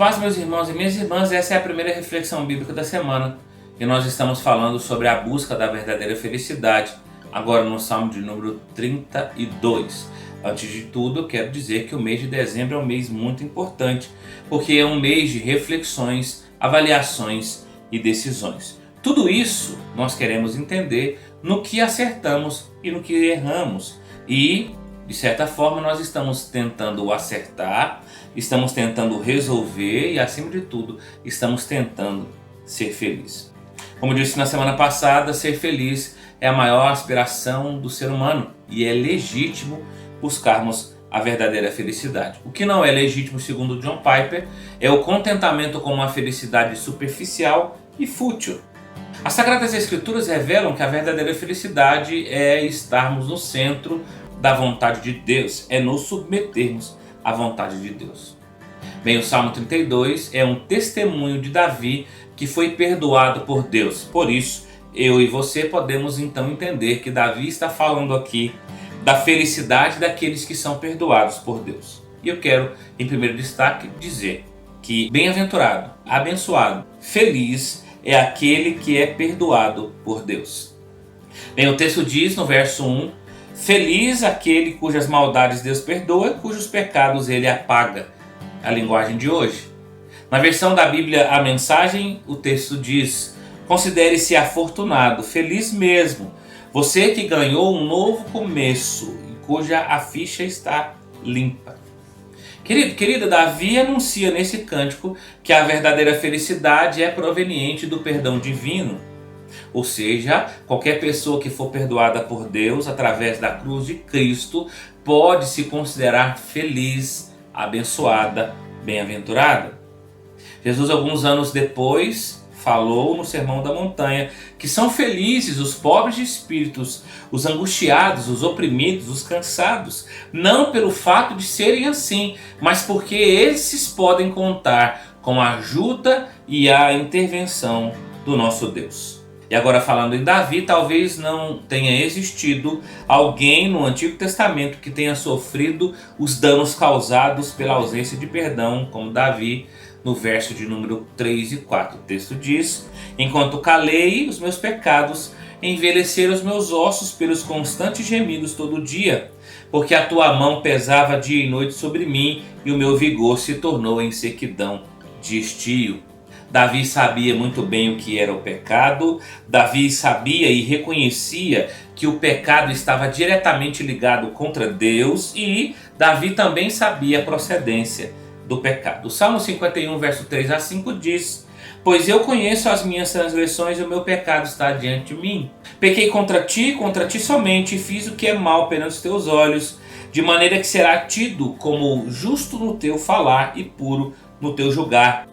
paz, meus irmãos e minhas irmãs. Essa é a primeira reflexão bíblica da semana e nós estamos falando sobre a busca da verdadeira felicidade, agora no Salmo de número 32. Antes de tudo, eu quero dizer que o mês de dezembro é um mês muito importante, porque é um mês de reflexões, avaliações e decisões. Tudo isso nós queremos entender no que acertamos e no que erramos. E, de certa forma, nós estamos tentando acertar, estamos tentando resolver e, acima de tudo, estamos tentando ser feliz. Como disse na semana passada, ser feliz é a maior aspiração do ser humano e é legítimo buscarmos a verdadeira felicidade. O que não é legítimo, segundo John Piper, é o contentamento com uma felicidade superficial e fútil. As Sagradas Escrituras revelam que a verdadeira felicidade é estarmos no centro da vontade de Deus, é nos submetermos à vontade de Deus. Bem, o Salmo 32 é um testemunho de Davi que foi perdoado por Deus. Por isso, eu e você podemos então entender que Davi está falando aqui da felicidade daqueles que são perdoados por Deus. E eu quero, em primeiro destaque, dizer que bem-aventurado, abençoado, feliz é aquele que é perdoado por Deus. Bem, o texto diz no verso 1: feliz aquele cujas maldades Deus perdoa e cujos pecados ele apaga. A linguagem de hoje. Na versão da Bíblia A Mensagem, o texto diz: considere-se afortunado, feliz mesmo, você que ganhou um novo começo e cuja a ficha está limpa. Querido, querida, Davi anuncia nesse cântico que a verdadeira felicidade é proveniente do perdão divino. Ou seja, qualquer pessoa que for perdoada por Deus através da cruz de Cristo pode se considerar feliz, abençoada, bem-aventurada. Jesus, alguns anos depois, falou no Sermão da Montanha que são felizes os pobres de espíritos, os angustiados, os oprimidos, os cansados, não pelo fato de serem assim, mas porque esses podem contar com a ajuda e a intervenção do nosso Deus. E agora, falando em Davi, talvez não tenha existido alguém no Antigo Testamento que tenha sofrido os danos causados pela ausência de perdão, como Davi, no verso de número 3 e 4. O texto diz: enquanto calei os meus pecados, envelheceram os meus ossos pelos constantes gemidos todo dia, porque a tua mão pesava dia e noite sobre mim, e o meu vigor se tornou em sequidão de estio. Davi sabia muito bem o que era o pecado. Davi sabia e reconhecia que o pecado estava diretamente ligado contra Deus, e Davi também sabia a procedência do pecado. O Salmo 51, verso 3 a 5 diz: pois eu conheço as minhas transgressões e o meu pecado está diante de mim. Pequei contra ti somente, e fiz o que é mal perante os teus olhos, de maneira que será tido como justo no teu falar e puro no teu julgar.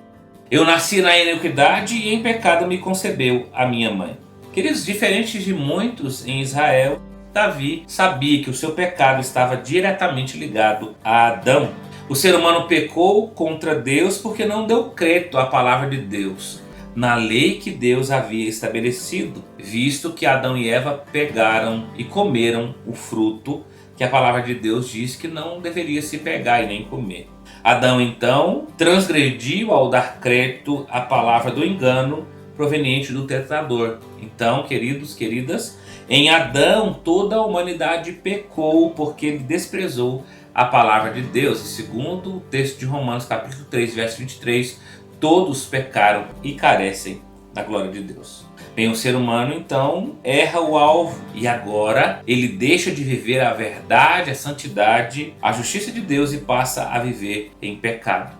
Eu nasci na iniquidade e em pecado me concebeu a minha mãe. Queridos, diferentes de muitos em Israel, Davi sabia que o seu pecado estava diretamente ligado a Adão. O ser humano pecou contra Deus porque não deu crédito à palavra de Deus, na lei que Deus havia estabelecido, visto que Adão e Eva pegaram e comeram o fruto que a palavra de Deus diz que não deveria se pegar e nem comer. Adão então transgrediu ao dar crédito à palavra do engano proveniente do tentador. Então, queridos, queridas, em Adão toda a humanidade pecou porque ele desprezou a palavra de Deus. E segundo o texto de Romanos capítulo 3, verso 23, todos pecaram e carecem da glória de Deus. Bem, o ser humano então erra o alvo e agora ele deixa de viver a verdade, a santidade, a justiça de Deus e passa a viver em pecado.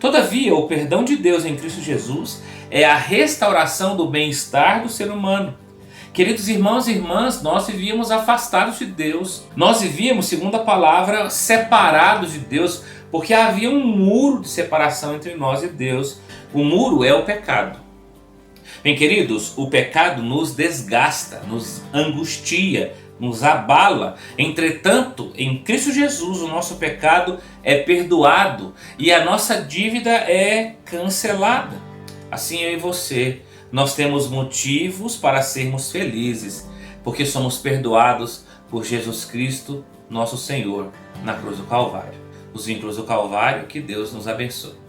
Todavia, o perdão de Deus em Cristo Jesus é a restauração do bem-estar do ser humano. Queridos irmãos e irmãs, nós vivíamos afastados de Deus. Nós vivíamos, segundo a palavra, separados de Deus, porque havia um muro de separação entre nós e Deus. O muro é o pecado. Bem, queridos, o pecado nos desgasta, nos angustia, nos abala. Entretanto, em Cristo Jesus, o nosso pecado é perdoado e a nossa dívida é cancelada. Assim eu e você, nós temos motivos para sermos felizes, porque somos perdoados por Jesus Cristo, nosso Senhor, na cruz do Calvário. Os vínculos do Calvário, que Deus nos abençoe.